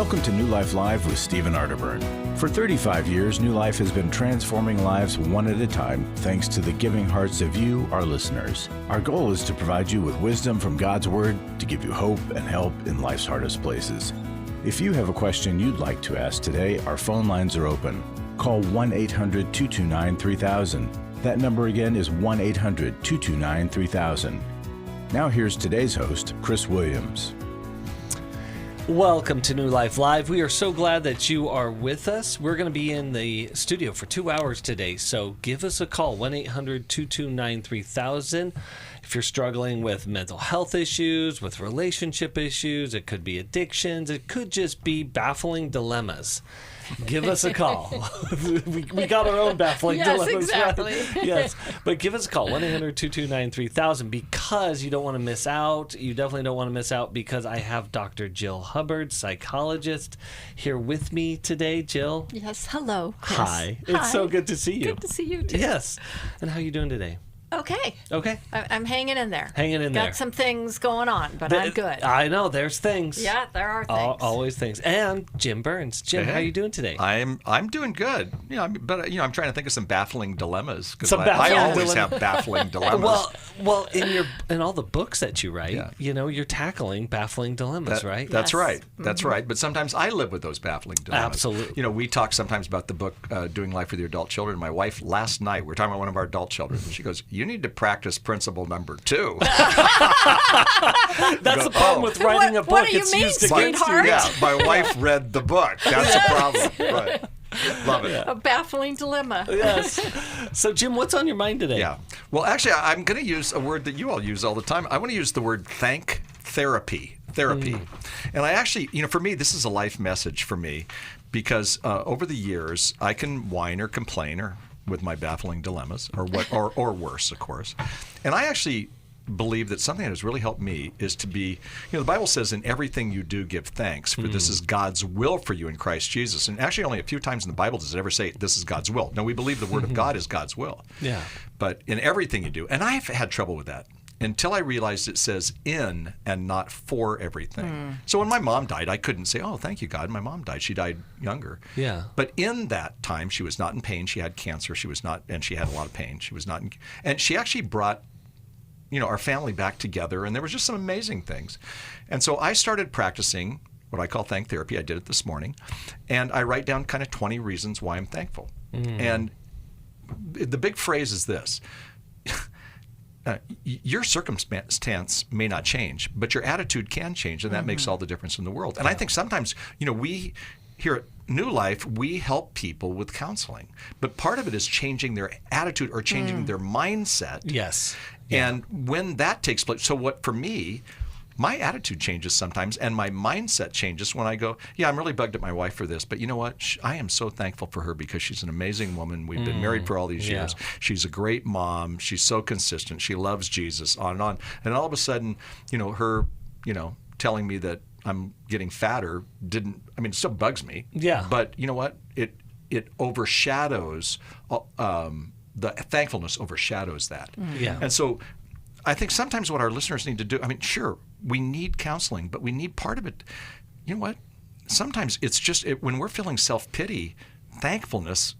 Welcome to New Life Live with Stephen Arterburn. For 35 years, New Life has been transforming lives one at a time thanks to the giving hearts of you, our listeners. Our goal is to provide you with wisdom from God's Word to give you hope and help in life's hardest places. If you have a question you'd like to ask today, our phone lines are open. Call 1-800-229-3000. That number again is 1-800-229-3000. Now here's today's host, Chris Williams. Welcome to New Life Live. We are so glad that you are with us. We're going to be in the studio for 2 hours today, so give us a call, 1-800-229-3000. If you're struggling with mental health issues, with relationship issues, it could be addictions, it could just be baffling dilemmas. Give us a call. we got our own baffling dilemmas. Exactly. Right? Yes, but give us a call, 1-800-229-3000, because you don't want to miss out. You definitely don't want to miss out because I have Dr. Jill Hubbard, psychologist, here with me today. Jill? Yes, hello, Chris. Hi. It's so good to see you. Good to see you, too. Yes. And how are you doing today? Okay. I'm hanging in there. Got some things going on, but I'm good. I know, there's things. Yeah, there are things. Always things. And Jim Burns. Jim, how are you doing today? I'm doing good. I'm trying to think of some baffling dilemmas because I always have baffling dilemmas. Well, in all the books that you write, you're tackling baffling dilemmas, right? That's right. That's right. But sometimes I live with those baffling dilemmas. Absolutely. We talk sometimes about the book Doing Life with Your Adult Children. My wife last night, we were talking about one of our adult children, and she goes, "You need to practice principle number 2. That's the problem with writing a book. What do you it's mean, used against you. Yeah, my wife read the book. That's a problem. Right. Love it. A baffling dilemma. Yes. So, Jim, what's on your mind today? Yeah. Well, actually, I'm going to use a word that you all use all the time. I want to use the word thank therapy. And I actually, for me, this is a life message for me because over the years, I can whine or complain or with my baffling dilemmas or worse, of course. And I actually believe that something that has really helped me is to be, the Bible says in everything you do, give thanks, for this is God's will for you in Christ Jesus. And actually only a few times in the Bible does it ever say this is God's will. No, we believe the Word of God is God's will. Yeah. But in everything you do, and I've had trouble with that until I realized it says in and not for everything. So when my mom died, I couldn't say, oh, thank you, God, my mom died. She died younger. Yeah. But in that time, she was not in pain. She had cancer. She was not, and she had a lot of pain. She was not in, and she actually brought, our family back together, and there was just some amazing things. And so I started practicing what I call thank therapy. I did it this morning. And I write down kind of 20 reasons why I'm thankful. And the big phrase is this. Your circumstance may not change, but your attitude can change, and that makes all the difference in the world. And I think sometimes, we here at New Life, we help people with counseling, but part of it is changing their attitude or changing their mindset. Yes. And when that takes place, so what for me, my attitude changes sometimes, and my mindset changes when I go, I'm really bugged at my wife for this, but you know what? I am so thankful for her because she's an amazing woman. We've been married for all these years. She's a great mom. She's so consistent. She loves Jesus, on and on. And all of a sudden, her, telling me that I'm getting fatter it still bugs me. Yeah. But you know what? It overshadows, the thankfulness overshadows that. Yeah. And so I think sometimes what our listeners need to do, sure, we need counseling, but we need part of it. You know what? Sometimes it's just when we're feeling self-pity, thankfulness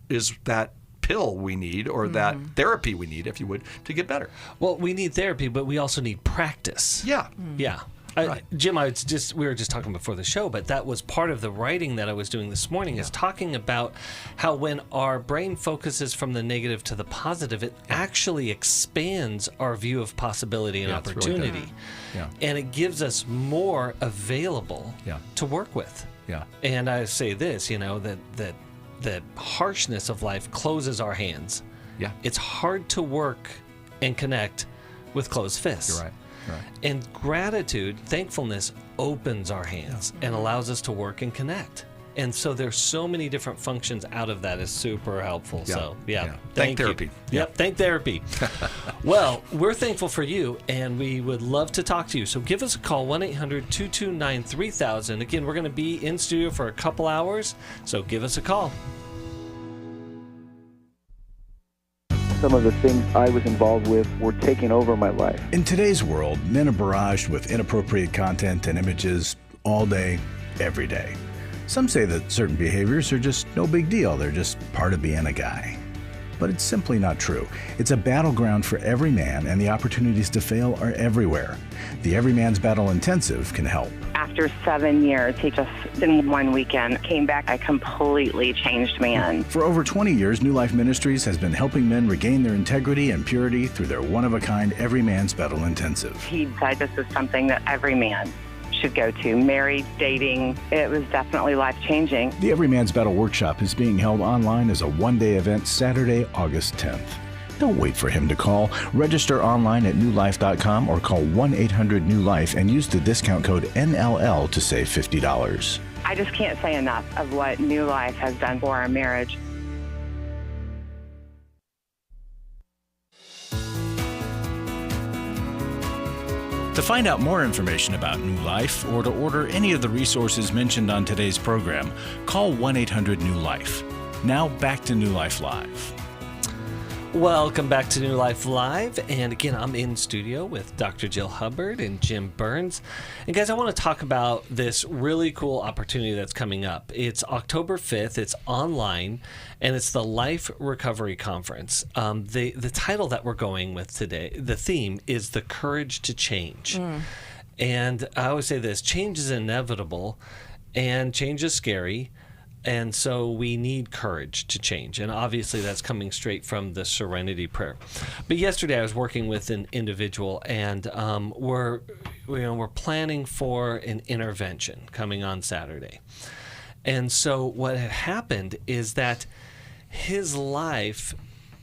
is that pill we need or that therapy we need, if you would, to get better. Well, we need therapy, but we also need practice. Yeah. Yeah. Right. Jim, we were just talking before the show, but that was part of the writing that I was doing this morning, is talking about how when our brain focuses from the negative to the positive, it actually expands our view of possibility and opportunity. Really good. And it gives us more available to work with. Yeah. And I say this, that harshness of life closes our hands. Yeah. It's hard to work and connect with closed fists. You're right. Right. And gratitude, thankfulness, opens our hands and allows us to work and connect. And so there's so many different functions out of that is super helpful. Yeah. So, Thank therapy. Yep, thank therapy. Well, we're thankful for you, and we would love to talk to you. So give us a call, 1-800-229-3000. Again, we're going to be in studio for a couple hours, so give us a call. Some of the things I was involved with were taking over my life. In today's world, men are barraged with inappropriate content and images all day, every day. Some say that certain behaviors are just no big deal. They're just part of being a guy. But it's simply not true. It's a battleground for every man, and the opportunities to fail are everywhere. The Every Man's Battle Intensive can help. After 7 years, he just, in one weekend, came back a completely changed man. For over 20 years, New Life Ministries has been helping men regain their integrity and purity through their one-of-a-kind Every Man's Battle Intensive. He said this is something that every man should go to. Married, dating, it was definitely life-changing. The Every Man's Battle Workshop is being held online as a one-day event Saturday, August 10th. Don't wait for him to call. Register online at newlife.com or call 1-800-NEW-LIFE and use the discount code NLL to save $50. I just can't say enough of what New Life has done for our marriage. To find out more information about New Life or to order any of the resources mentioned on today's program, call 1-800-NEW-LIFE. Now back to New Life Live. Welcome back to New Life Live. And again, I'm in studio with Dr. Jill Hubbard and Jim Burns. And guys, I want to talk about this really cool opportunity that's coming up. It's October 5th. It's online, and it's the Life Recovery Conference. The title that we're going with today, the theme is The Courage to Change. And I always say this, change is inevitable, and change is scary. And so we need courage to change. And obviously that's coming straight from the Serenity Prayer. But yesterday I was working with an individual, and we're planning for an intervention coming on Saturday. And so what had happened is that his life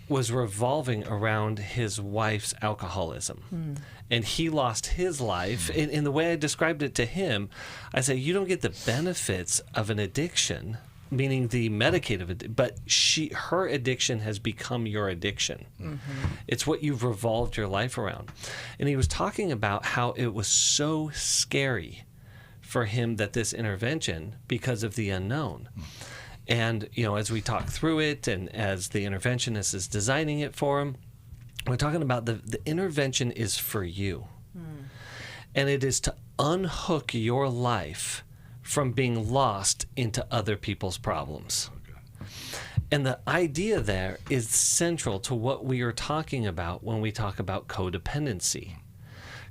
was revolving around his wife's alcoholism. And he lost his life. In the way I described it to him, I said, you don't get the benefits of an addiction, meaning the medicative, but her addiction has become your addiction. It's what you've revolved your life around. And he was talking about how it was so scary for him that this intervention, because of the unknown. And, as we talk through it and as the interventionist is designing it for him, we're talking about the intervention is for you. And it is to unhook your life from being lost into other people's problems. And the idea there is central to what we are talking about when we talk about codependency.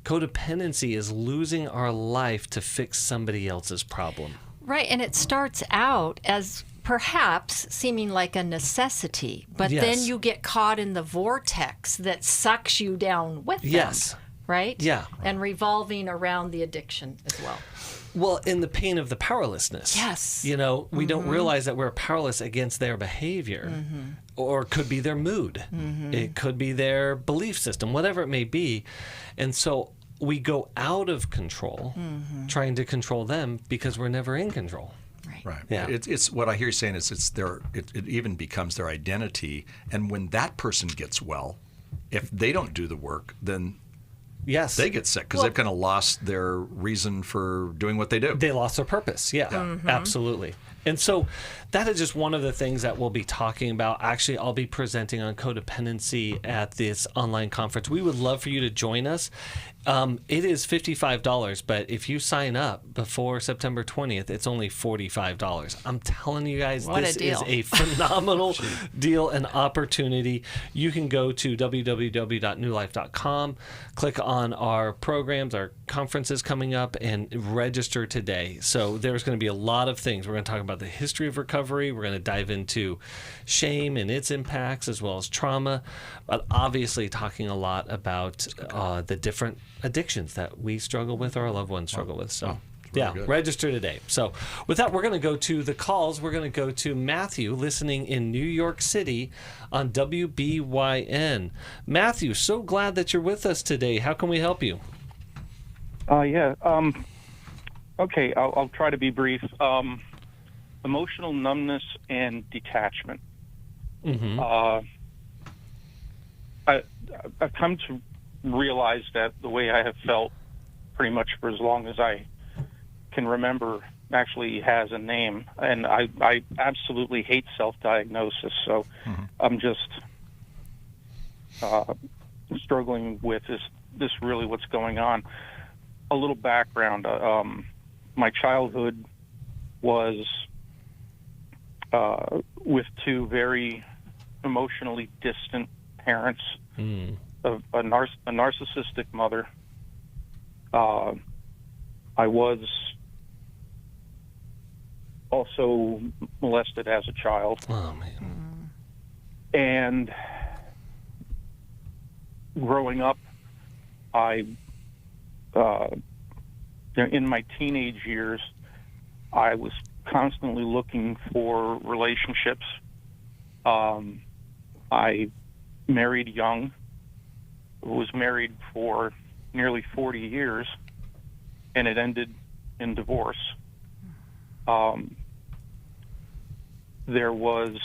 Codependency is losing our life to fix somebody else's problem. Right, and it starts out as perhaps seeming like a necessity, but Yes. then you get caught in the vortex that sucks you down with them. Yes. Right? Yeah. And revolving around the addiction as well. Well, in the pain of the powerlessness. Yes. We don't realize that we're powerless against their behavior, or it could be their mood. It could be their belief system, whatever it may be. And so we go out of control trying to control them because we're never in control. Right. Yeah. It's what I hear you saying is it even becomes their identity. And when that person gets well, if they don't do the work, then Yes. they get sick because they've kind of lost their reason for doing what they do. They lost their purpose. Yeah, absolutely. And so that is just one of the things that we'll be talking about. Actually, I'll be presenting on codependency at this online conference. We would love for you to join us. It is $55, but if you sign up before September 20th, it's only $45. I'm telling you guys, What a this deal. is a phenomenal deal and opportunity. You can go to www.newlife.com, click on our programs, our conferences coming up, and register today. So there's going to be a lot of things. We're going to talk about the history of recovery. We're going to dive into shame and its impacts as well as trauma, but obviously talking a lot about the different addictions that we struggle with or our loved ones struggle with. So good. register today. So with that, we're going to go to the calls. We're going to go to Matthew listening in New York City on WBYN. Matthew, so glad that you're with us today. How can we help you? Okay, I'll try to be brief. Emotional numbness and detachment. I've come to realize that the way I have felt pretty much for as long as I can remember actually has a name. And I absolutely hate self-diagnosis, so I'm just struggling with this really what's going on. A little background. My childhood was with two very emotionally distant parents, a narcissistic mother. I was also molested as a child. Oh, man. And growing up, in my teenage years, I was constantly looking for relationships. I married young, was married for nearly 40 years, and it ended in divorce. There was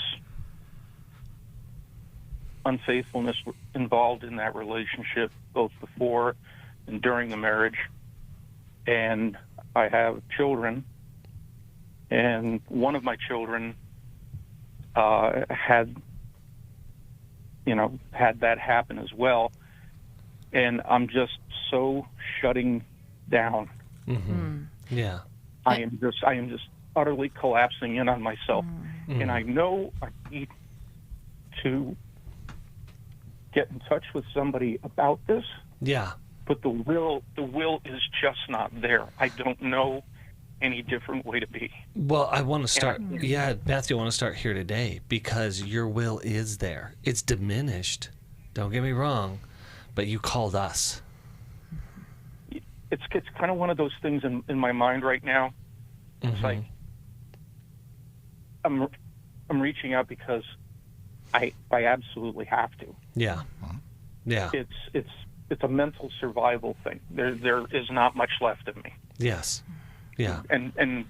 unfaithfulness involved in that relationship, both before and during the marriage. And I have children, and one of my children had that happen as well. And I'm just so shutting down. Yeah. I am just utterly collapsing in on myself. And I know I need to get in touch with somebody about this. Yeah. But the will is just not there. I don't know any different way to be. Well, I want to start, Matthew, I want to start here today because your will is there. It's diminished. Don't get me wrong, but you called us. It's kind of one of those things in my mind right now. It's like I'm reaching out because I absolutely have to. Yeah. Yeah. It's a mental survival thing. There is not much left of me. Yes. Yeah. And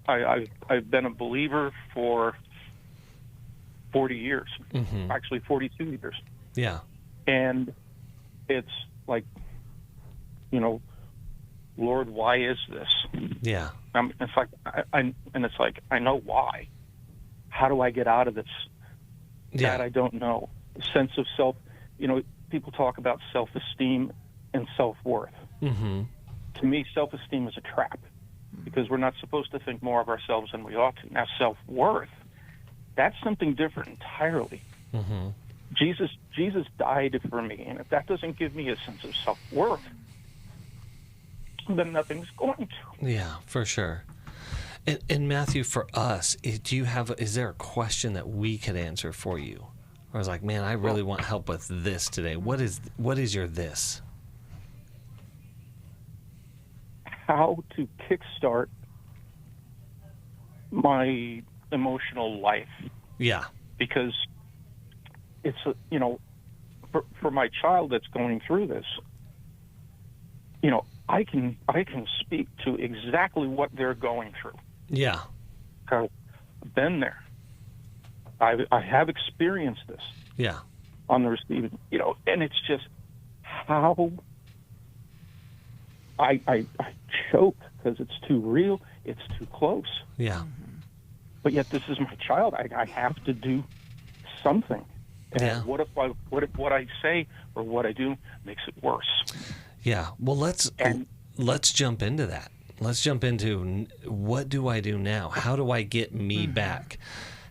I've been a believer for 40 years. Actually 42 years. Yeah. And it's like, Lord, why is this? Yeah. It's like I know why. How do I get out of this? Yeah. That I don't know. Sense of self. People talk about self-esteem and self-worth. To me, self-esteem is a trap because we're not supposed to think more of ourselves than we ought to. Now, self-worth, that's something different entirely. Jesus died for me, and if that doesn't give me a sense of self-worth, then nothing's going to. Yeah, for sure. And Matthew, for us, is there a question that we could answer for you? I was like, man, I really want help with this today. What is your this? How to kickstart my emotional life. Yeah. Because it's, for my child that's going through this, I can speak to exactly what they're going through. Yeah. I've been there. I have experienced this. Yeah. On the receiving, and it's just how I choke because it's too real, it's too close. Yeah. But yet this is my child. I have to do something. And what if what I say or what I do makes it worse? Yeah. Well, let's jump into that. Let's jump into what do I do now? How do I get me back?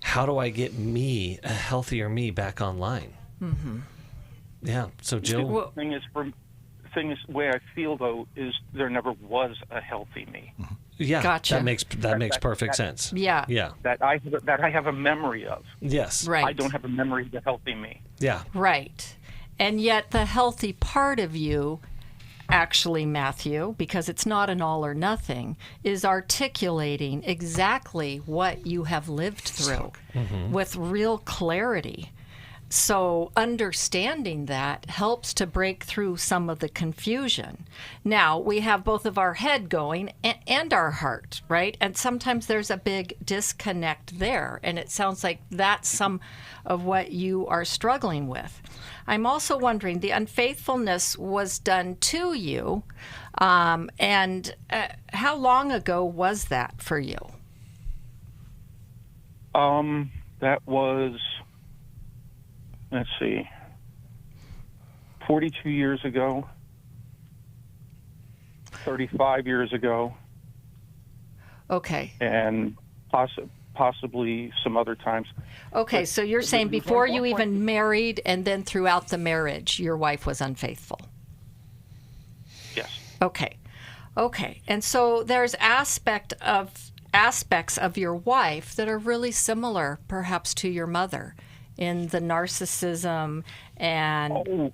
How do I get me, a healthier me, back online? Yeah. So, Jill. The way I feel though is there never was a healthy me. Yeah. Gotcha. That makes perfect sense. Yeah. Yeah. That I have a memory of. Yes. Right. I don't have a memory of the healthy me. Yeah. Right. And yet the healthy part of you, actually, Matthew, because it's not an all or nothing, is articulating exactly what you have lived through with real clarity. So understanding that helps to break through some of the confusion. Now, we have both of our head going and our heart, right? And sometimes there's a big disconnect there. And it sounds like that's some of what you are struggling with. I'm also wondering, the unfaithfulness was done to you. And how long ago was that for you? That was... Let's see, 42 years ago, 35 years ago. Okay. and possibly some other times. Okay, But so you're saying there's before one you point- even married and then throughout the marriage, your wife was unfaithful. Yes. Okay. Okay. And so there's aspects of your wife that are really similar perhaps to your mother in the narcissism and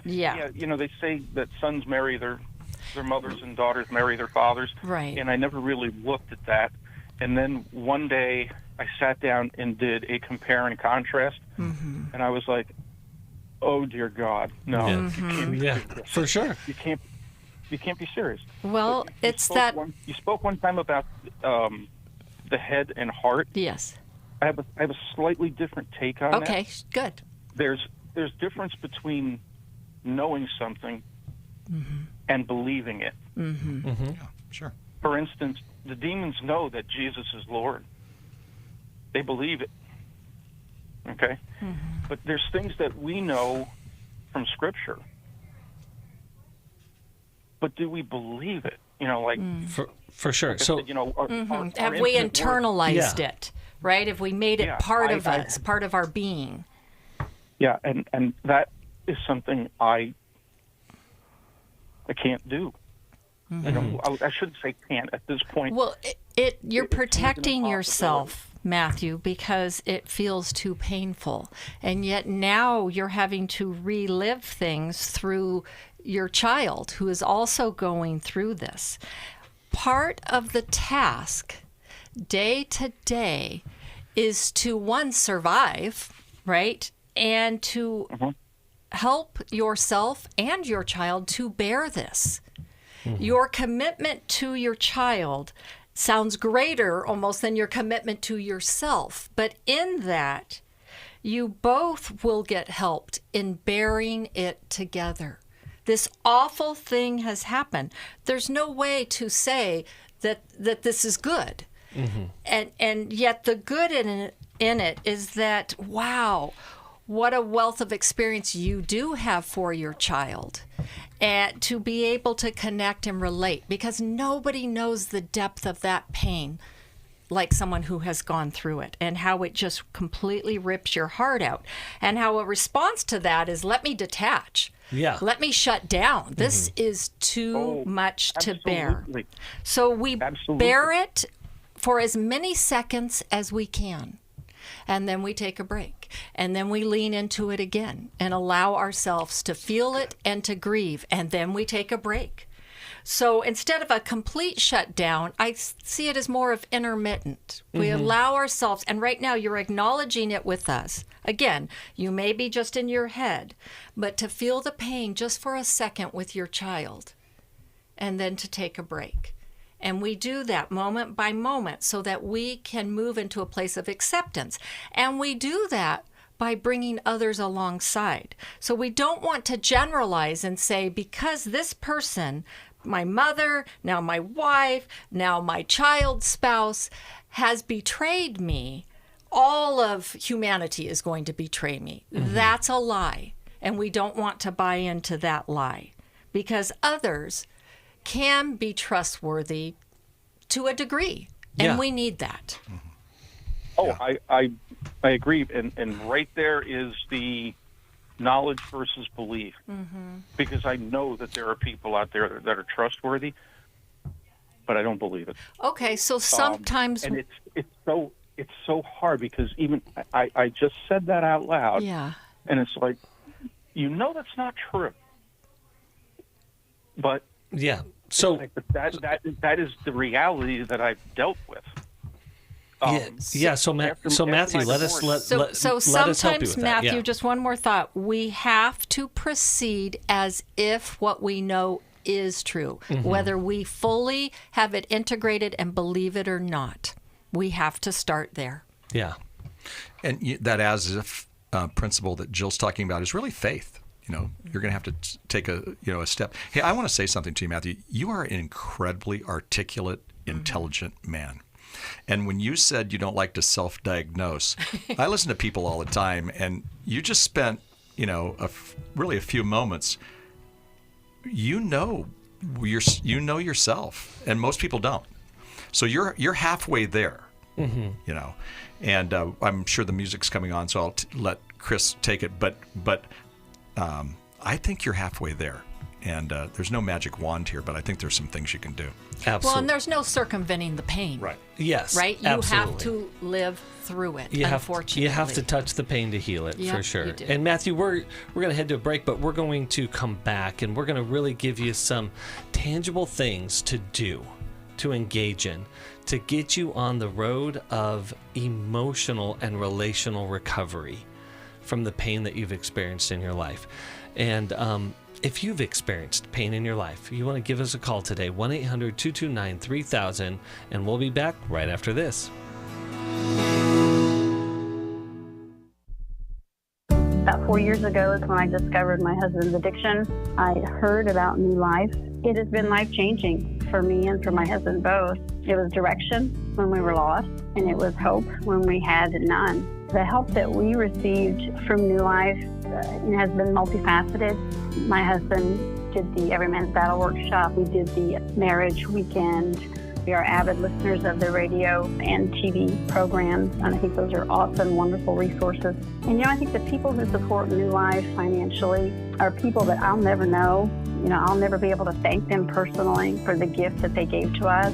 Yeah. They say that sons marry their mothers and daughters marry their fathers. Right. And I never really looked at that. And then one day I sat down and did a compare and contrast. Mm-hmm. And I was like, oh, dear God, no. Yeah. You can't be serious. For sure. You can't be serious. well, You it's spoke that you spoke one time about the head and heart. yes. I have a slightly different take on that. Okay, good. There's difference between knowing something and believing it. Yeah, sure. For instance, the demons know that Jesus is Lord. They believe it. Okay? But there's things that we know from Scripture. But do we believe it? Like For sure. like I So said, our Have we infinite worth- internalized Yeah. it, right? Have we made it Yeah, part of I- us, part of our being? Yeah, and that is something I can't do. I shouldn't say can't at this point. Well, you're It's an protecting impossibility. yourself, Matthew, because it feels too painful. And yet now you're having to relive things through your child who is also going through this. Part of the task day to day is to, one, survive, right? And to help yourself and your child to bear this. Your commitment to your child sounds greater almost than your commitment to yourself. But in that, you both will get helped in bearing it together. This awful thing has happened. There's no way to say that this is good. And yet the good in it is that, wow, what a wealth of experience you do have for your child. And to be able to connect and relate, because nobody knows the depth of that pain like someone who has gone through it, and how it just completely rips your heart out, and how a response to that is, let me detach. Yeah. Let me shut down. This is too much to bear. Absolutely. So we Absolutely. bear it for as many seconds as we can. And then we take a break. And then we lean into it again and allow ourselves to feel it and to grieve. And then we take a break. So instead of a complete shutdown, I see it as more of intermittent. We allow ourselves, and right now you're acknowledging it with us. Again, you may be just in your head, but to feel the pain just for a second with your child, and then to take a break. And we do that moment by moment so that we can move into a place of acceptance. And we do that by bringing others alongside. So we don't want to generalize and say, because this person, my mother, now my wife, now my child's spouse, has betrayed me, all of humanity is going to betray me. That's a lie. And we don't want to buy into that lie, because others can be trustworthy to a degree, and Yeah. we need that. Oh, I agree, and right there is the knowledge versus belief, because I know that there are people out there that are trustworthy, but I don't believe it. Okay, so sometimes, and it's so hard, because even I just said that out loud, yeah, and it's like, that's not true, but yeah. So like, that is the reality that I've dealt with. yeah. So Matthew, my let us divorce. let so us help you sometimes, with that. Matthew, Yeah. just one more thought. We have to proceed as if what we know is true, whether we fully have it integrated and believe it or not. We have to start there. Yeah. And that as if principle that Jill's talking about is really faith. You're going to have to take a step. Hey, I want to say something to you, Matthew. You are an incredibly articulate, intelligent man. And when you said you don't like to self-diagnose, I listen to people all the time, and you just spent, really a few moments. You know yourself, and most people don't. So you're halfway there, you know, and I'm sure the music's coming on, so I'll let Chris take it. But I think you're halfway there. And there's no magic wand here, but I think there's some things you can do. Absolutely. Well, and there's no circumventing the pain. Right. Yes. Right? You absolutely. have to live through it, You unfortunately. have to touch the pain to heal it, Yep, for sure. you do. And Matthew, we're going to head to a break, but we're going to come back and we're going to really give you some tangible things to do, to engage in, to get you on the road of emotional and relational recovery from the pain that you've experienced in your life. And if you've experienced pain in your life, you want to give us a call today, 1-800-229-3000, and we'll be back right after this. About 4 years ago is when I discovered my husband's addiction. I heard about New Life. It has been life-changing for me and for my husband both. It was direction when we were lost, and it was hope when we had none. The help that we received from New Life has been multifaceted. My husband did the Every Man's Battle workshop. We did the marriage weekend. We are avid listeners of the radio and TV programs, and I think those are awesome, wonderful resources. And, I think the people who support New Life financially are people that I'll never know. I'll never be able to thank them personally for the gift that they gave to us.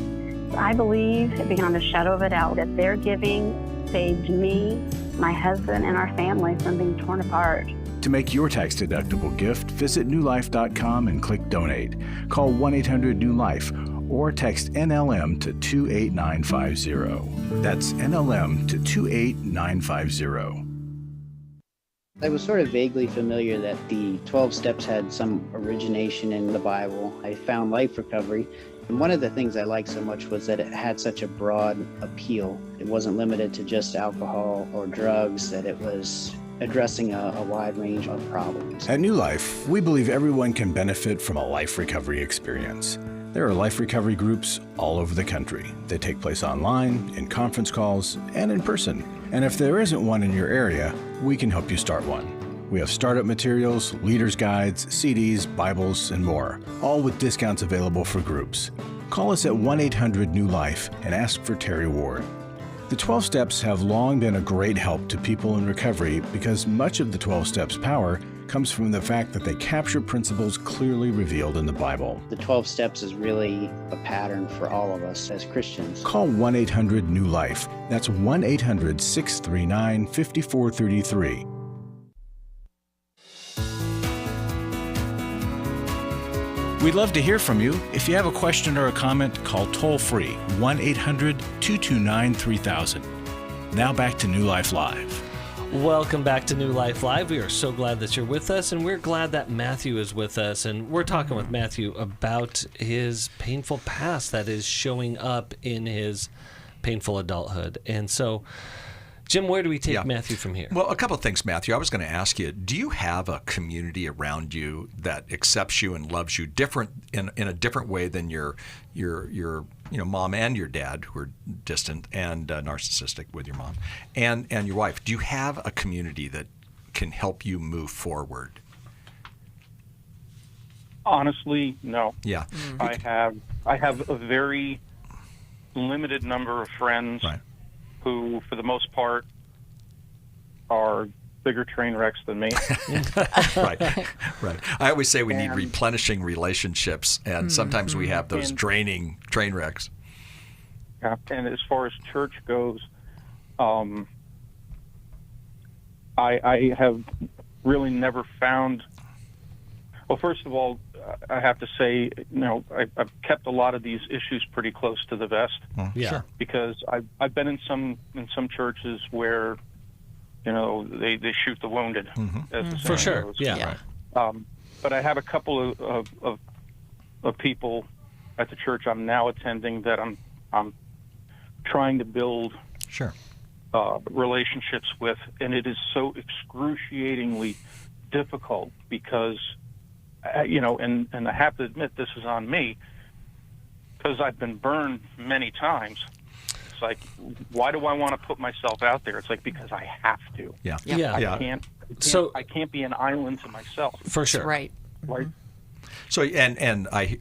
I believe, beyond a shadow of a doubt, that their giving saved me, my husband, and our family from being torn apart. To make your tax-deductible gift, visit newlife.com and click Donate. Call 1-800-NEW-LIFE or text NLM to 28950. That's NLM to 28950. I was sort of vaguely familiar that the 12 steps had some origination in the Bible. I found Life Recovery, and one of the things I liked so much was that it had such a broad appeal. It wasn't limited to just alcohol or drugs, that it was addressing a wide range of problems. At New Life, we believe everyone can benefit from a life recovery experience. There are life recovery groups all over the country. They take place online, in conference calls, and in person. And if there isn't one in your area, we can help you start one. We have startup materials, leaders' guides, CDs, Bibles, and more, all with discounts available for groups. Call us at 1-800-NEW-LIFE and ask for Terry Ward. The 12 Steps have long been a great help to people in recovery because much of the 12 Steps' power comes from the fact that they capture principles clearly revealed in the Bible. The 12 steps is really a pattern for all of us as Christians. Call 1-800-NEW-LIFE. That's 1-800-639-5433. We'd love to hear from you. If you have a question or a comment, call toll-free 1-800-229-3000. Now back to New Life Live. Welcome back to New Life Live. We are so glad that you're with us, and we're glad that Matthew is with us. And we're talking with Matthew about his painful past that is showing up in his painful adulthood. And so, Jim, where do we take Matthew from here? Well, a couple of things, Matthew. I was going to ask you, do you have a community around you that accepts you and loves you different in a different way than your mom and your dad, who are distant and narcissistic with your mom, and your wife? Do you have a community that can help you move forward? Honestly, no. Yeah. I have a very limited number of friends who, for the most part, are bigger train wrecks than me. Right. I always say we need replenishing relationships, and sometimes we have those draining train wrecks. Yeah, and as far as church goes, I have really never found. Well, first of all, I have to say, I've kept a lot of these issues pretty close to the vest. Sure. Because I've been in some churches where, they shoot the wounded. As the For sure. goes. Yeah. But I have a couple of people at the church I'm now attending that I'm trying to build relationships with, and it is so excruciatingly difficult because. And I have to admit this is on me because I've been burned many times. It's like, why do I want to put myself out there? It's like, because I have to. Yeah. I can't be an island to myself. For sure. Right. Right. So, and I,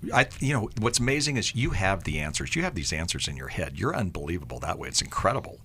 what's amazing is you have the answers. You have these answers in your head. You're unbelievable that way. It's incredible.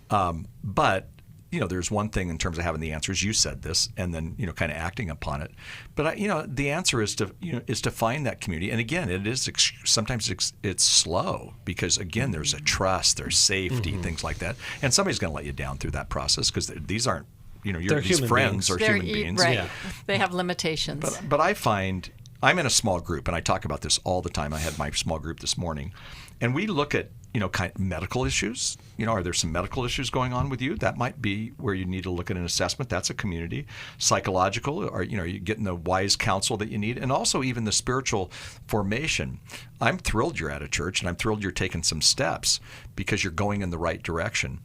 But there's one thing in terms of having the answers. You said this, and then kind of acting upon it. But the answer is to find that community. And again, it is sometimes it's slow because again, there's a trust, there's safety, things like that. And somebody's going to let you down through that process because these aren't these friends are human beings. Right. Yeah. They have limitations. But I find I'm in a small group, and I talk about this all the time. I had my small group this morning, and we look at kind of medical issues. Are there some medical issues going on with you? That might be where you need to look at an assessment. That's a community. Psychological, or you're getting the wise counsel that you need, and also even the spiritual formation. I'm thrilled you're at a church, and I'm thrilled you're taking some steps because you're going in the right direction.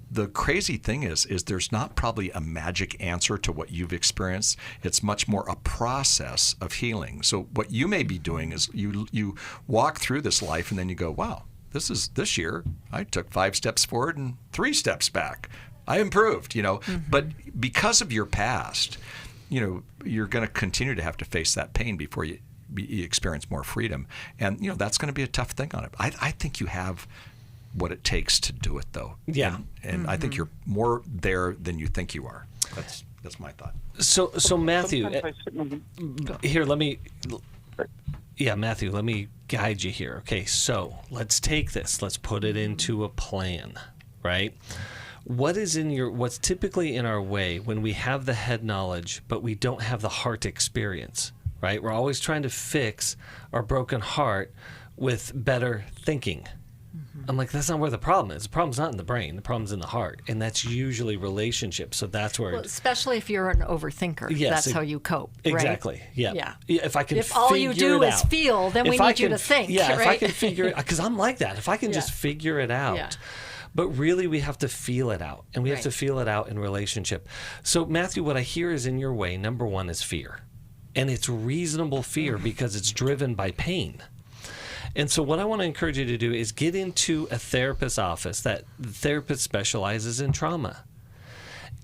The crazy thing is there's not probably a magic answer to what you've experienced. It's much more a process of healing. So what you may be doing is you walk through this life, and then you go, wow. This year, I took 5 steps forward and 3 steps back. I improved, But because of your past, you're going to continue to have to face that pain before you experience more freedom. And, that's going to be a tough thing on it. I think you have what it takes to do it, though. Yeah. And I think you're more there than you think you are. That's my thought. So Matthew, here, let me... Yeah, Matthew, let me guide you here. Okay, so let's take this. Let's put it into a plan, right? What's typically in our way when we have the head knowledge, but we don't have the heart experience, right? We're always trying to fix our broken heart with better thinking. I'm like, that's not where the problem is. The problem's not in the brain. The problem's in the heart. And that's usually relationships. So that's where... Well, especially if you're an overthinker. Yes, that's how you cope, right? Exactly. Yeah. If I can If all you do is feel, then we need you to think, yeah, right? if I can figure it... Because I'm like that. If I can just figure it out. Yeah. But really, we have to feel it out. And we have to feel it out in relationship. So, Matthew, what I hear is in your way, number one is fear. And it's reasonable fear because it's driven by pain. And so what I want to encourage you to do is get into a therapist's office. That therapist specializes in trauma.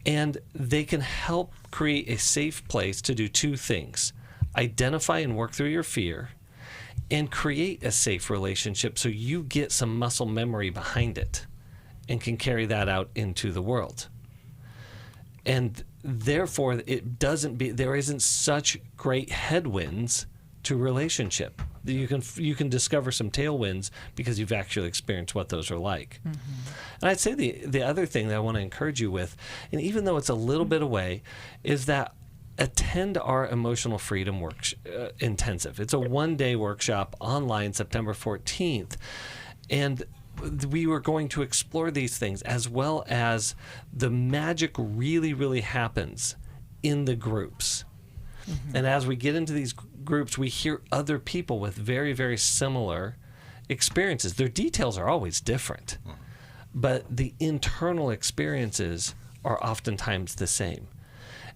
And they can help create a safe place to do 2 things. Identify and work through your fear and create a safe relationship so you get some muscle memory behind it and can carry that out into the world. And therefore, there isn't such great headwinds to relationship. You can discover some tailwinds because you've actually experienced what those are like. And I'd say the other thing that I want to encourage you with, and even though it's a little bit away, is that attend our Emotional Freedom Intensive. It's a 1-day workshop online, September 14th. And we were going to explore these things as well as the magic really, really happens in the groups. And as we get into these groups, we hear other people with very, very similar experiences. Their details are always different, but the internal experiences are oftentimes the same.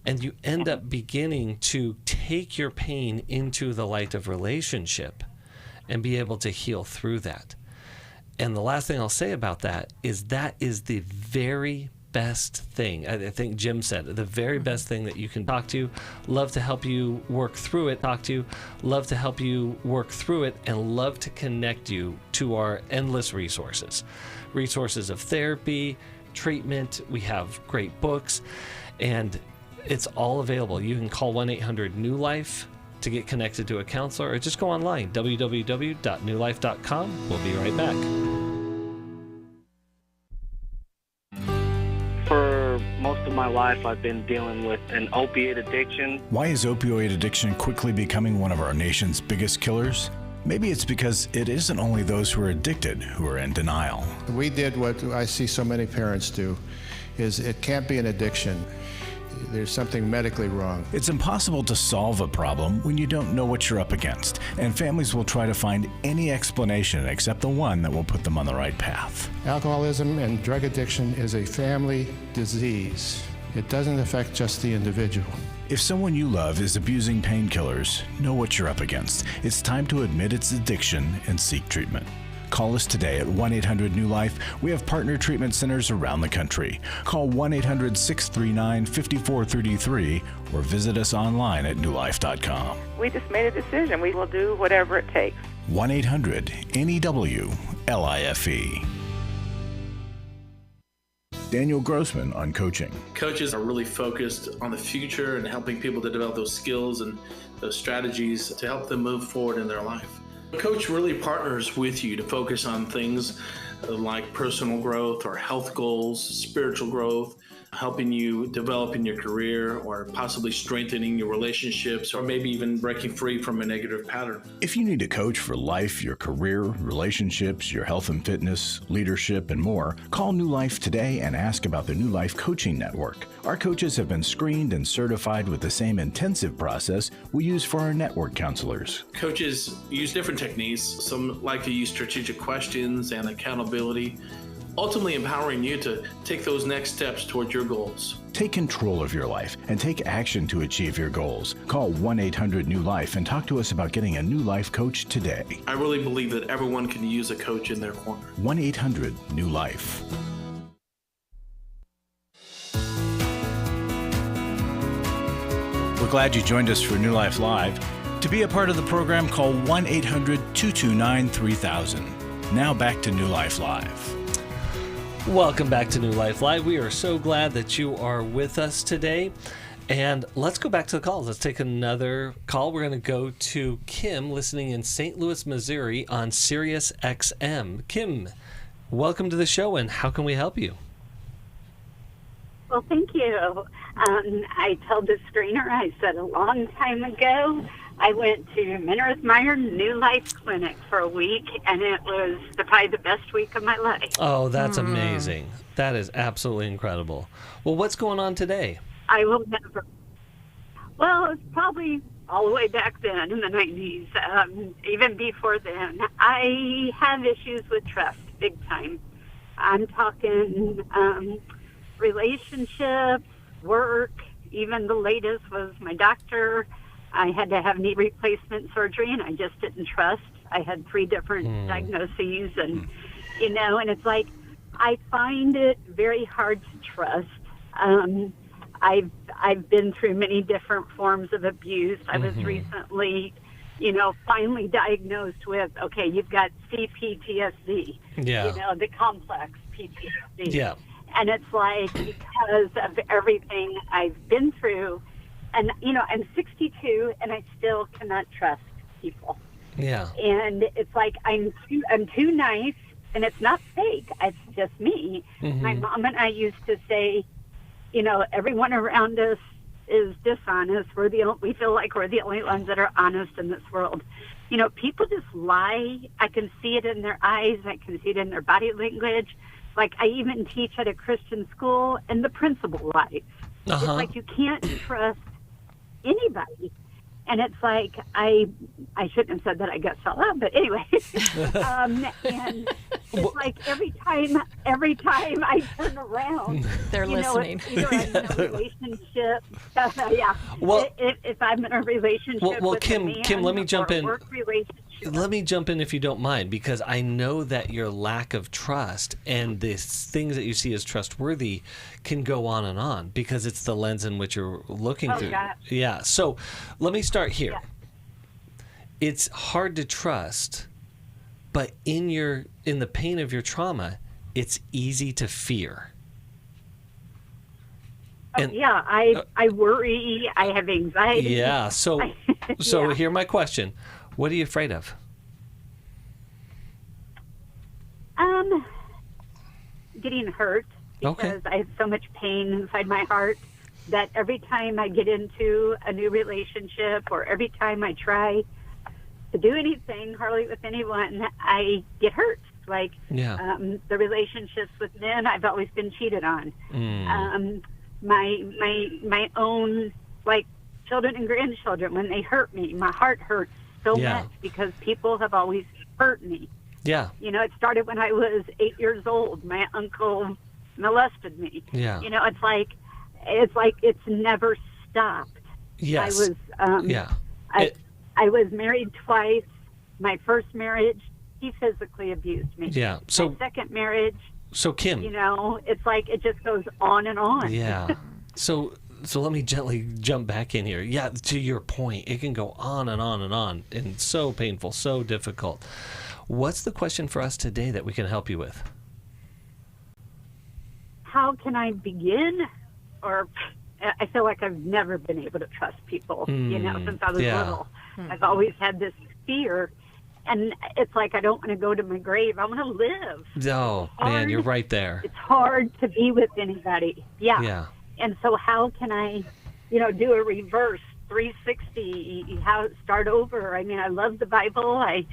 And you end up beginning to take your pain into the light of relationship and be able to heal through that. And the last thing I'll say about that is the very best thing. I think Jim said it, the very best thing that you can talk to. Love to help you work through it. Love to help you work through it, and love to connect you to our endless resources of therapy, treatment. We have great books, and it's all available. You can call 1-800-NEW-LIFE to get connected to a counselor, or just go online, www.newlife.com. We'll be right back. For most of my life, I've been dealing with an opiate addiction. Why is opioid addiction quickly becoming one of our nation's biggest killers? Maybe it's because it isn't only those who are addicted who are in denial. We did what I see so many parents do, is it can't be an addiction. There's something medically wrong. It's impossible to solve a problem when you don't know what you're up against, and families will try to find any explanation except the one that will put them on the right path. Alcoholism and drug addiction is a family disease. It doesn't affect just the individual. If someone you love is abusing painkillers, know what you're up against. It's time to admit its addiction and seek treatment. Call us today at 1-800-NEW-LIFE. We have partner treatment centers around the country. Call 1-800-639-5433 or visit us online at newlife.com. We just made a decision. We will do whatever it takes. 1-800-NEW-LIFE. Daniel Grossman on coaching. Coaches are really focused on the future and helping people to develop those skills and those strategies to help them move forward in their life. A coach really partners with you to focus on things like personal growth or health goals, spiritual growth, helping you develop in your career or possibly strengthening your relationships or maybe even breaking free from a negative pattern. If you need a coach for life, your career, relationships, your health and fitness, leadership, and more, call New Life today and ask about the New Life Coaching Network. Our coaches have been screened and certified with the same intensive process we use for our network counselors. Coaches use different techniques. Some like to use strategic questions and accountability, ultimately empowering you to take those next steps towards your goals. Take control of your life and take action to achieve your goals. Call 1-800-NEW-LIFE and talk to us about getting a New Life coach today. I really believe that everyone can use a coach in their corner. 1-800-NEW-LIFE. We're glad you joined us for New Life Live. To be a part of the program, call 1-800-229-3000. Now back to New Life Live. Welcome back to New Life Live. We are so glad that you are with us today. And let's go back to the calls. Let's take another call. We're going to go to Kim, listening in St. Louis, Missouri on Sirius XM. Kim, welcome to the show, and how can we help you? Well, thank you. I told the screener, I said a long time ago, I went to Minnersmeyer New Life Clinic for a week, and it was probably the best week of my life. Oh, that's amazing. That is absolutely incredible. Well, what's going on today? I will never. Well, it's probably all the way back then in the 90s, even before then. I have issues with trust, big time. I'm talking relationships, work, even the latest was my doctor. I had to have knee replacement surgery, and I just didn't trust. I had 3 different diagnoses, and, you know, and it's like, I find it very hard to trust. I've been through many different forms of abuse. I was recently, you know, finally diagnosed with, okay, you've got CPTSD, you know, the complex PTSD. Yeah. And it's like, because of everything I've been through, and, you know, I'm 62, and I still cannot trust people. Yeah. And it's like, I'm too nice, and it's not fake. It's just me. My mom and I used to say, you know, everyone around us is dishonest. We feel like we're the only ones that are honest in this world. You know, people just lie. I can see it in their eyes. I can see it in their body language. Like, I even teach at a Christian school, and the principal lies. It's like you can't trust anybody. And it's like, I shouldn't have said that, I guess, out loud, but anyway. And it's like every time I turn around, they're listening. Know, either I'm in a relationship. Well, if I'm in a relationship with Kim, a man, Kim, let me jump in. Work relationship. Let me jump in if you don't mind, because I know that your lack of trust and the things that you see as trustworthy can go on and on because it's the lens in which you're looking through. God. Yeah. So let me start here. Yeah. It's hard to trust, but in the pain of your trauma, it's easy to fear. I worry. I have anxiety. Yeah. So here's my question. What are you afraid of? Getting hurt, because I have so much pain inside my heart that every time I get into a new relationship or every time I try to do anything, hardly with anyone, I get hurt. Like the relationships with men, I've always been cheated on. My own, like, children and grandchildren, when they hurt me, my heart hurts so much because people have always hurt me. Yeah. You know, it started when I was 8 years old. My uncle molested me. Yeah. You know, it's like it's never stopped. Yes. I was I was married twice. My first marriage he physically abused me. Yeah. So my second marriage, so Kim, it's like it just goes on and on. Yeah. So let me gently jump back in here. Yeah, to your point, it can go on and on and on, and so painful, so difficult. What's the question for us today that we can help you with? How can I begin? Or I feel like I've never been able to trust people, since I was little. I've always had this fear, and it's like I don't want to go to my grave. I want to live. Oh, man, you're right there. It's hard to be with anybody. Yeah. And so how can I, do a reverse 360, start over? I mean, I love the Bible. I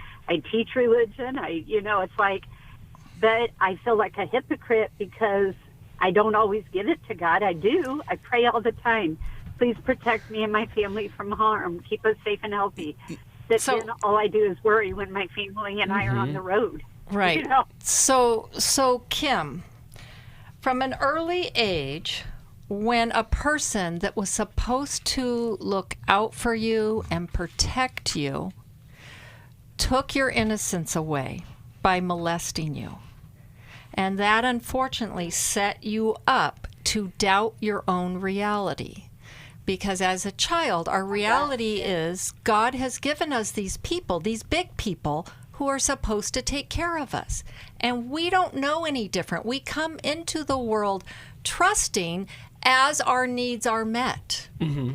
teach religion. It's like, but I feel like a hypocrite because I don't always give it to God. I do. I pray all the time. Please protect me and my family from harm. Keep us safe and healthy. Then all I do is worry when my family and I are on the road. Right. So Kim, from an early age, when a person that was supposed to look out for you and protect you took your innocence away by molesting you, and that unfortunately set you up to doubt your own reality. Because as a child, our reality is God has given us these people, these big people, who are supposed to take care of us. And we don't know any different. We come into the world trusting as our needs are met. Mm-hmm.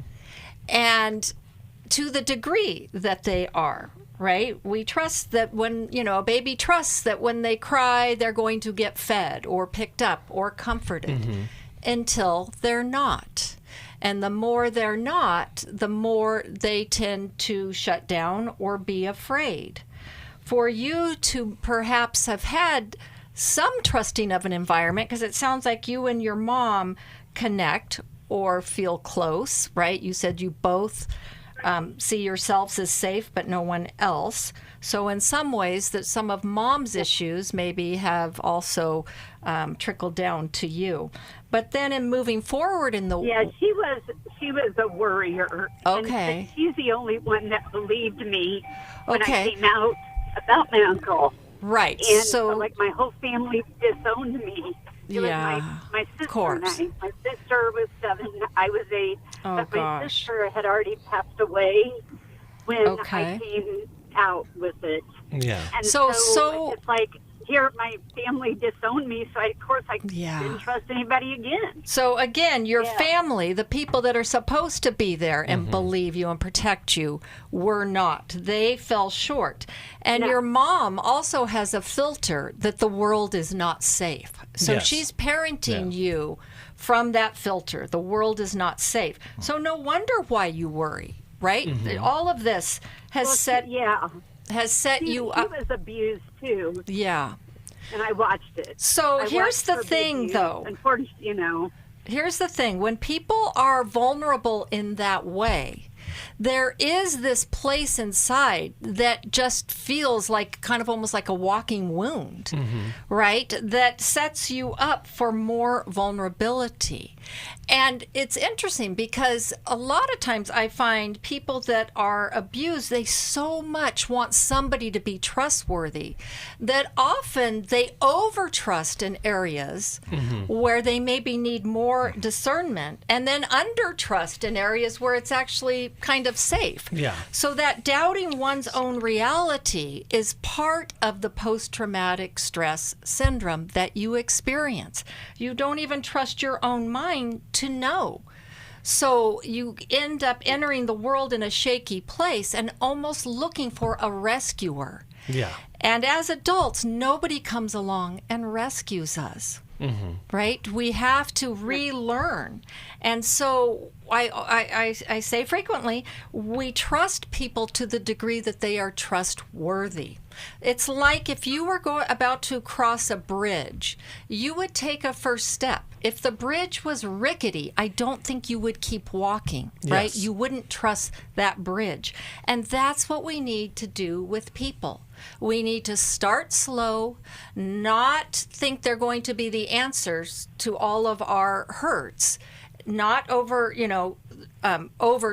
And to the degree that they are, right? We trust that when, a baby trusts that when they cry, they're going to get fed or picked up or comforted until they're not. And the more they're not, the more they tend to shut down or be afraid. For you to perhaps have had some trusting of an environment, because it sounds like you and your mom connect or feel close, right? You said you both see yourselves as safe, but no one else. So in some ways, that some of mom's issues maybe have also trickled down to you. But then in moving forward in the... Yeah, she was a worrier. Okay. And she's the only one that believed me when I came out about my uncle. Right. And so like my whole family disowned me. It was my sister and I. My sister was 7. I was 8. But my sister had already passed away when I came out with it. Yeah. And so it's like, here my family disowned me, so of course I didn't trust anybody again. So again, your family, the people that are supposed to be there and believe you and protect you, were not. They fell short. And your mom also has a filter that the world is not safe. So she's parenting you from that filter. The world is not safe. So no wonder why you worry, right? All of this has set you up. He was abused too. Yeah. And I watched it. So here's the thing, though. Unfortunately, Here's the thing. When people are vulnerable in that way, there is this place inside that just feels like kind of almost like a walking wound, right? That sets you up for more vulnerability. And it's interesting because a lot of times I find people that are abused, they so much want somebody to be trustworthy that often they overtrust in areas where they maybe need more discernment, and then undertrust in areas where it's actually kind of safe. Yeah. So that doubting one's own reality is part of the post-traumatic stress syndrome that you experience. You don't even trust your own mind to know. So you end up entering the world in a shaky place and almost looking for a rescuer. Yeah. And as adults, nobody comes along and rescues us. Right? We have to relearn. And so I say frequently, we trust people to the degree that they are trustworthy. It's like if you were about to cross a bridge, you would take a first step. If the bridge was rickety, I don't think you would keep walking, right? You wouldn't trust that bridge. And that's what we need to do with people. We need to start slow, not think they're going to be the answers to all of our hurts, not over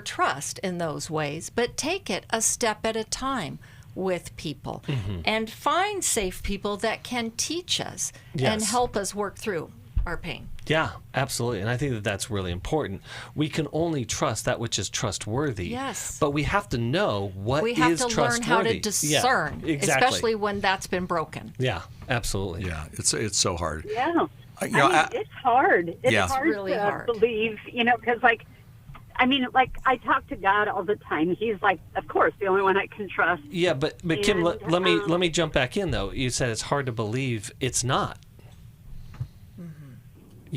trust in those ways, but take it a step at a time. with people Mm-hmm. and find safe people that can teach us and Yes. help us work through our pain. Yeah, absolutely. And I think that that's really important. We can only trust that which is trustworthy. Yes. But we have to know what We is have to learn how to trustworthy. discern, Yeah, exactly. especially when that's been broken. Yeah, absolutely. Yeah, it's so hard. Yeah. You know, it's hard. It's Yeah. hard really to hard. believe, because, I talk to God all the time. He's, of course, the only one I can trust. Yeah, but Kim, And, let me jump back in though. You said it's hard to believe. It's not.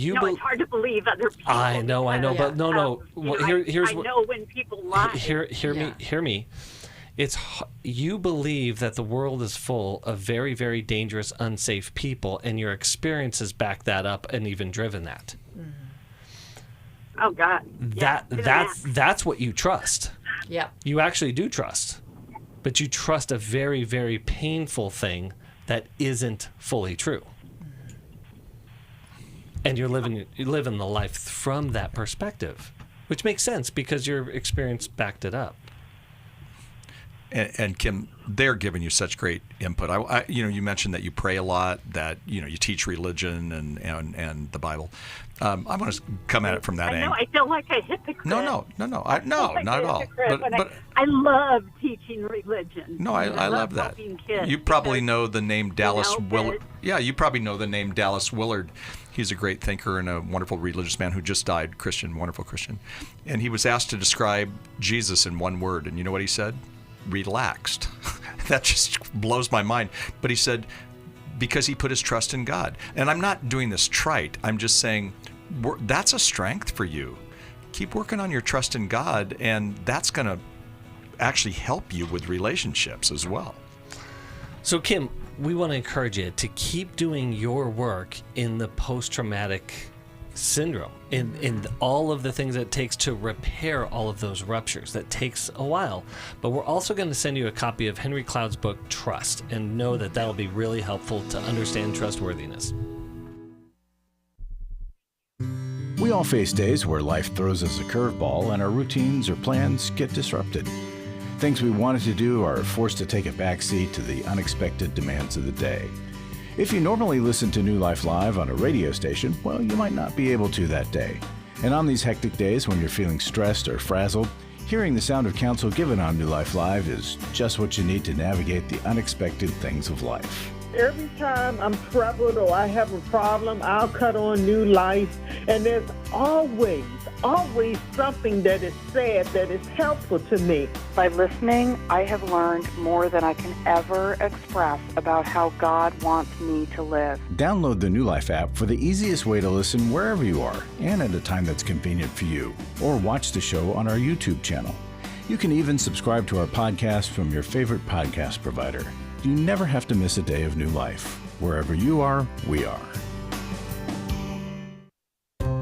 It's hard to believe other people. I know, but no. Well, here's I what. know when people lie. Hear me. You believe that the world is full of very, very dangerous, unsafe people, and your experiences back that up and even driven that. Oh God. That's what you trust. Yeah. You actually do trust, but you trust a very, very painful thing that isn't fully true. And you're living the life from that perspective, which makes sense because your experience backed it up. And Kim, they're giving you such great input. You mentioned that you pray a lot, that you teach religion and the Bible. I want to come at it from that angle. I feel like a hypocrite. No, not at all. But I love teaching religion. no, I love that. helping kids You probably because, know the name Dallas Willard. but- Yeah, you probably know the name Dallas Willard. He's a great thinker and a wonderful religious man who just died, wonderful Christian. And he was asked to describe Jesus in one word, and you know what he said? Relaxed. That just blows my mind. But he said, because he put his trust in God. And I'm not doing this trite. I'm just saying that's a strength for you. Keep working on your trust in God, and that's going to actually help you with relationships as well. So, Kim, we want to encourage you to keep doing your work in the post-traumatic syndrome, in all of the things that it takes to repair all of those ruptures. That takes a while. But we're also going to send you a copy of Henry Cloud's book, Trust, and know that that'll be really helpful to understand trustworthiness. We all face days where life throws us a curveball and our routines or plans get disrupted. Things we wanted to do are forced to take a backseat to the unexpected demands of the day. If you normally listen to New Life Live on a radio station, well, you might not be able to that day. And on these hectic days when you're feeling stressed or frazzled, hearing the sound of counsel given on New Life Live is just what you need to navigate the unexpected things of life. Every time I'm troubled or I have a problem, I'll cut on New Life, and there's always something that is said that is helpful to me. By listening, I have learned more than I can ever express about how God wants me to live. Download the New Life app for the easiest way to listen wherever you are and at a time that's convenient for you, or watch the show on our YouTube channel. You can even subscribe to our podcast from your favorite podcast provider. You never have to miss a day of New Life. Wherever you are, we are.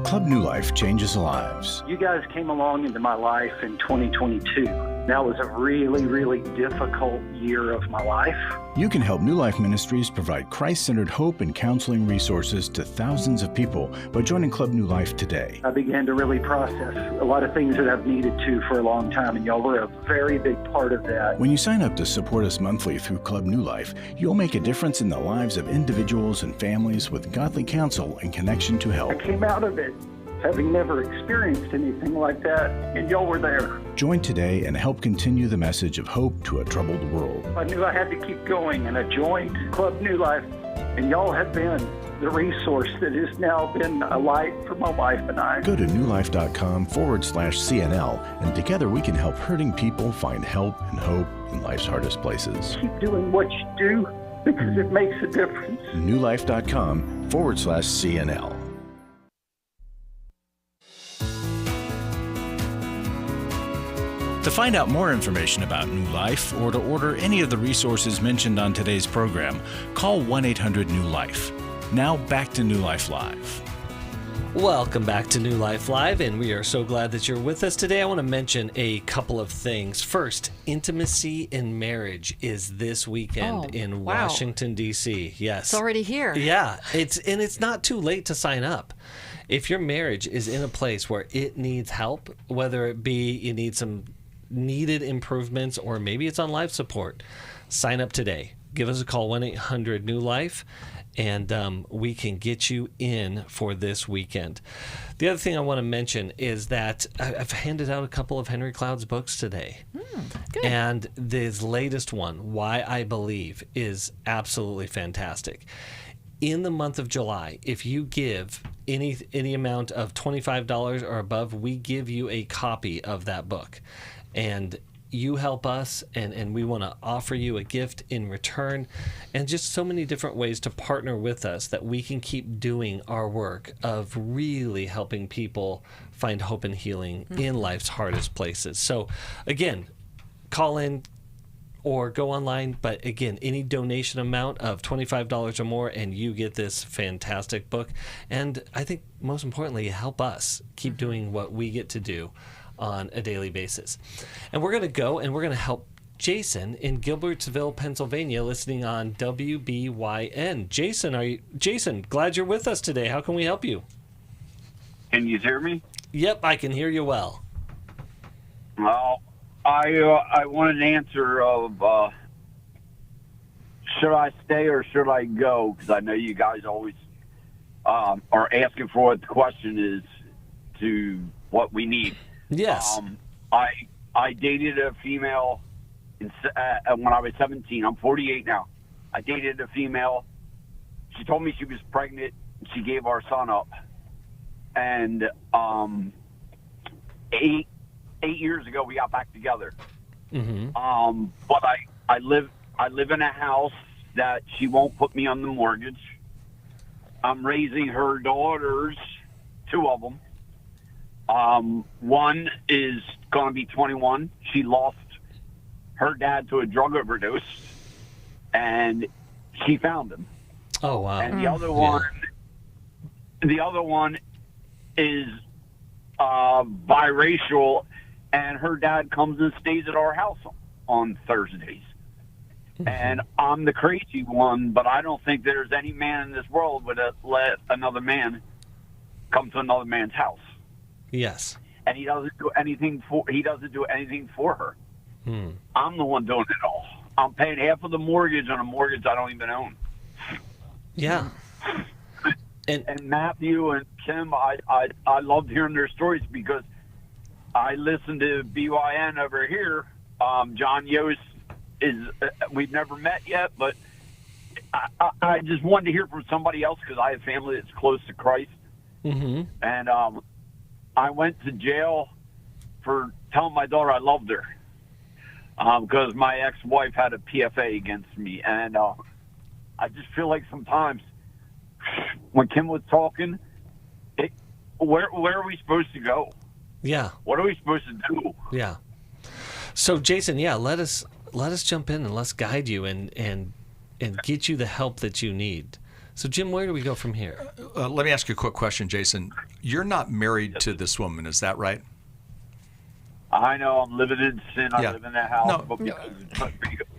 Club New Life changes lives. You guys came along into my life in 2022. That was a really, really difficult year of my life. You can help New Life Ministries provide Christ-centered hope and counseling resources to thousands of people by joining Club New Life today. I began to really process a lot of things that I've needed to for a long time, and y'all were a very big part of that. When you sign up to support us monthly through Club New Life, you'll make a difference in the lives of individuals and families with godly counsel and connection to help. I came out of it having never experienced anything like that, and y'all were there. Join today and help continue the message of hope to a troubled world. I knew I had to keep going, and I joined Club New Life, and y'all have been the resource that has now been a light for my wife and I. Go to newlife.com/CNL, and together we can help hurting people find help and hope in life's hardest places. Keep doing what you do because it makes a difference. newlife.com/CNL. To find out more information about New Life or to order any of the resources mentioned on today's program, call 1-800-NEW-LIFE. Now back to New Life Live. Welcome back to New Life Live, and we are so glad that you're with us today. I want to mention a couple of things. First, Intimacy in Marriage is this weekend in Washington, D.C. Yes. It's already here. Yeah, it's not too late to sign up. If your marriage is in a place where it needs help, whether it be you need some needed improvements or maybe it's on life support, sign up today. Give us a call, 1-800-NEW-LIFE, and we can get you in for this weekend. The other thing I want to mention is that I've handed out a couple of Henry Cloud's books today. Good. And this latest one, Why I Believe, is absolutely fantastic. In the month of July, if you give any amount of $25 or above, we give you a copy of that book. And you help us, and we want to offer you a gift in return, and just so many different ways to partner with us that we can keep doing our work of really helping people find hope and healing in life's hardest places. So again, call in or go online, but again, any donation amount of $25 or more, and you get this fantastic book. And I think most importantly, help us keep doing what we get to do on a daily basis. And we're going to go and we're going to help Jason in Gilbertsville, Pennsylvania, listening on WBYN. Jason, glad you're with us today. How can we help you? Can you hear me? Yep, I can hear you well. Well, I want an answer of should I stay or should I go? Because I know you guys always are asking for what the question is to what we need. Yes. I dated a female when I was 17. I'm 48 now. I dated a female. She told me she was pregnant. She gave our son up. And 8 years ago, we got back together. Mm-hmm. But I live in a house that she won't put me on the mortgage. I'm raising her daughters, 2 of them. One is going to be 21. She lost her dad to a drug overdose, and she found him. Oh wow! And the other one is biracial, and her dad comes and stays at our house on Thursdays. And I'm the crazy one, but I don't think there's any man in this world would let another man come to another man's house. Yes. And he doesn't do anything for her. I'm the one doing it all. I'm paying half of the mortgage on a mortgage I don't even own. Yeah. And Matthew and Kim, I loved hearing their stories because I listened to BYN over here. John Yost we've never met yet, but I just wanted to hear from somebody else because I have family that's close to Christ. Mm-hmm. And I went to jail for telling my daughter I loved her because my ex-wife had a PFA against me. And I just feel like sometimes when Kim was talking, where are we supposed to go? Yeah. What are we supposed to do? Yeah. So, Jason, let us jump in and let's guide you and get you the help that you need. So, Jim, where do we go from here? Let me ask you a quick question, Jason. You're not married to this woman, is that right? I know. I'm living in sin. I live in that house. No.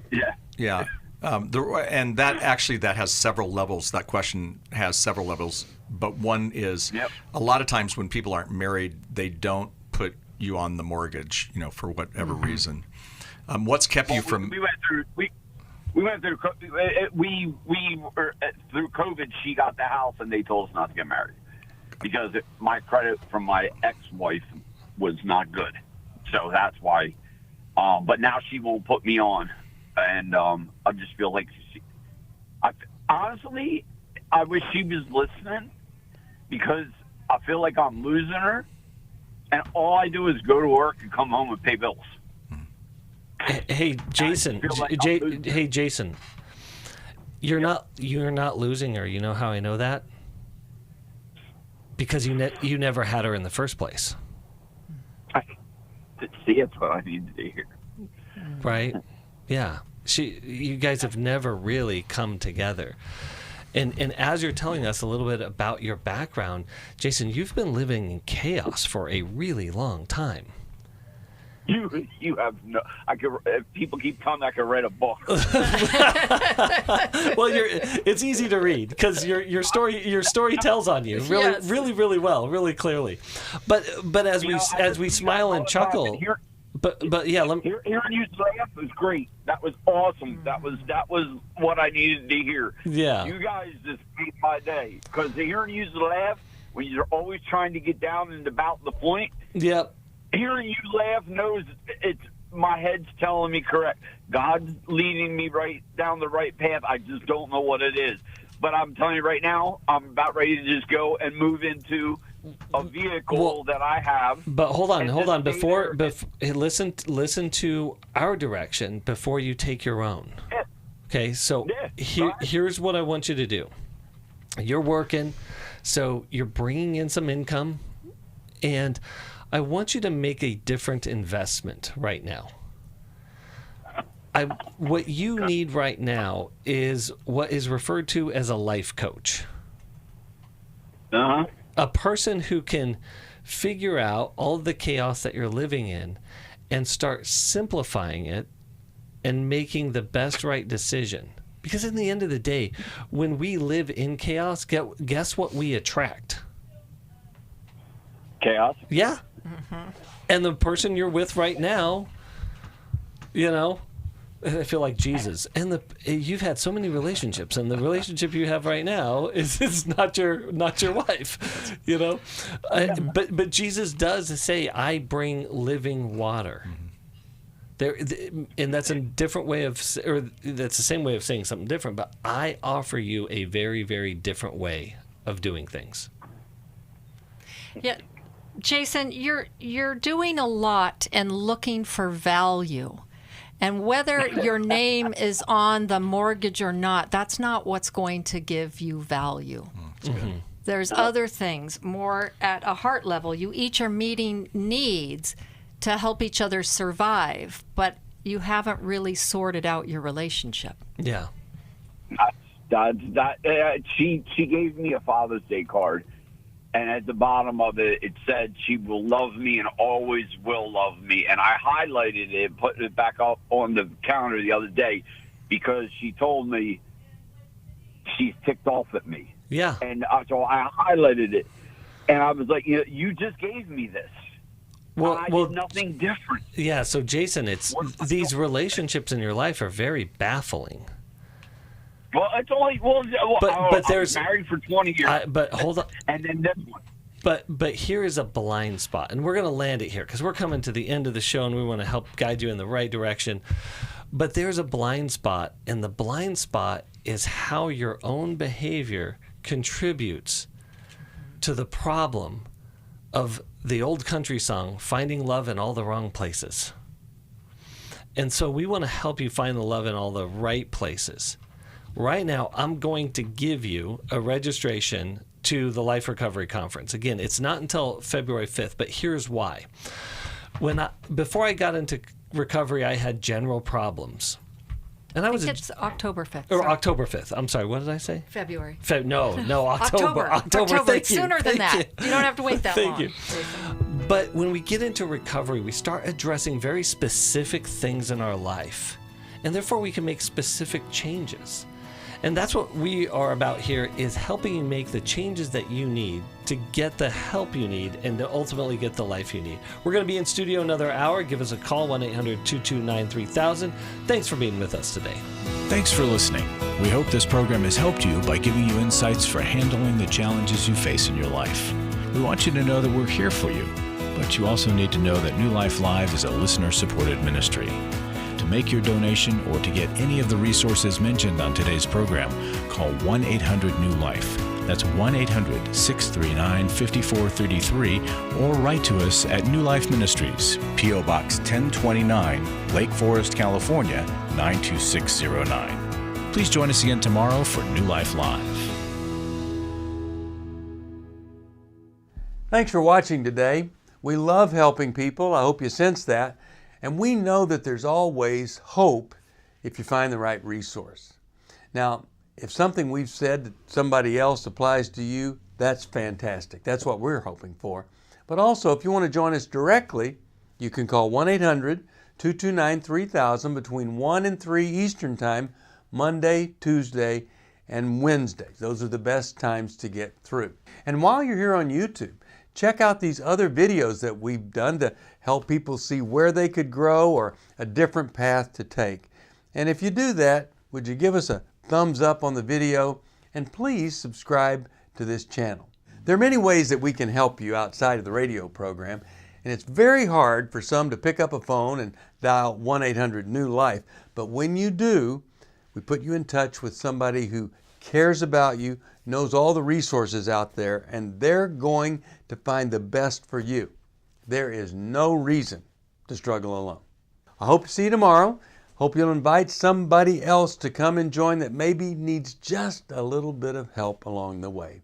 Yeah. Yeah. And that has several levels. That question has several levels. But one is a lot of times when people aren't married, they don't put you on the mortgage, for whatever reason. What's kept you from... We went through COVID. She got the house, and they told us not to get married because my credit from my ex-wife was not good. So that's why. But now she won't put me on, and I just feel like honestly, I wish she was listening because I feel like I'm losing her, and all I do is go to work and come home and pay bills. Hey, Jason. Hey, Jason. You're not losing her. You know how I know that? Because you never had her in the first place. See, that's what I need to hear. Right? Yeah. You guys have never really come together. And as you're telling us a little bit about your background, Jason, you've been living in chaos for a really long time. You have no. If people keep telling me I could write a book. Well, it's easy to read because your story tells on you really well, really clearly. But as we smile and chuckle, But yeah, hearing you laugh was great. That was awesome. That was what I needed to hear. Yeah. You guys just made my day, because hearing you laugh when you're always trying to get down and about the point. Yep. Hearing you laugh knows it's my head's telling me correct. God's leading me right down the right path. I just don't know what it is. But I'm telling you right now, I'm about ready to just go and move into a vehicle that I have. But hold on. Before listen to our direction before you take your own. Yeah. Okay, so here's what I want you to do. You're working, so you're bringing in some income, and I want you to make a different investment right now. What you need right now is what is referred to as a life coach. Uh-huh. A person who can figure out all of the chaos that you're living in and start simplifying it and making the best right decision. Because in the end of the day, when we live in chaos, guess what we attract? Chaos? Yeah. Mm-hmm. And the person you're with right now, I feel like Jesus. And you've had so many relationships, and the relationship you have right now is not your wife, But Jesus does say, "I bring living water." Mm-hmm. And that's a different way that's the same way of saying something different. But I offer you a very, very different way of doing things. Yeah, Jason, you're doing a lot and looking for value. And whether your name is on the mortgage or not, that's not what's going to give you value. Mm-hmm. There's other things more at a heart level. You each are meeting needs to help each other survive, but you haven't really sorted out your relationship. Yeah. She gave me a Father's Day card, and at the bottom of it, it said she will love me and always will love me. And I highlighted it and put it back up on the counter the other day because she told me she's ticked off at me. Yeah. And so I highlighted it, and I was like, you just gave me this. I did nothing different. Yeah, so Jason, these relationships in your life are very baffling. Well, it's only but there's I'm married for 20 years. But hold on, and then this one. But here is a blind spot, and we're going to land it here because we're coming to the end of the show, and we want to help guide you in the right direction. But there's a blind spot, and the blind spot is how your own behavior contributes to the problem of the old country song, "Finding Love in All the Wrong Places." And so we want to help you find the love in all the right places. Right now, I'm going to give you a registration to the Life Recovery Conference. Again, it's not until February 5th, but here's why. Before I got into recovery, I had general problems. And I think it's October 5th. Or October 5th. I'm sorry, what did I say? February. No, October. October. Thank you. Sooner than that. You don't have to wait that long. Thank you. But when we get into recovery, we start addressing very specific things in our life. And therefore, we can make specific changes. And that's what we are about here, is helping you make the changes that you need to get the help you need and to ultimately get the life you need. We're going to be in studio another hour. Give us a call, 1-800-229-3000. Thanks for being with us today. Thanks for listening. We hope this program has helped you by giving you insights for handling the challenges you face in your life. We want you to know that we're here for you, but you also need to know that New Life Live is a listener-supported ministry. To make your donation or to get any of the resources mentioned on today's program, call 1-800-NEW-LIFE. That's 1-800-639-5433, or write to us at New Life Ministries, P.O. Box 1029, Lake Forest, California, 92609. Please join us again tomorrow for New Life Live. Thanks for watching today. We love helping people. I hope you sense that. And we know that there's always hope if you find the right resource. Now, if something we've said to somebody else applies to you, that's fantastic. That's what we're hoping for. But also, if you want to join us directly, you can call 1-800-229-3000 between 1 and 3 Eastern Time, Monday, Tuesday, and Wednesday. Those are the best times to get through. And while you're here on YouTube, check out these other videos that we've done to help people see where they could grow or a different path to take. And if you do that, would you give us a thumbs up on the video, and please subscribe to this channel. There are many ways that we can help you outside of the radio program, and it's very hard for some to pick up a phone and dial 1-800-NEW-LIFE. But when you do, we put you in touch with somebody who cares about you, knows all the resources out there, and they're going to find the best for you. There is no reason to struggle alone. I hope to see you tomorrow. Hope you'll invite somebody else to come and join that maybe needs just a little bit of help along the way.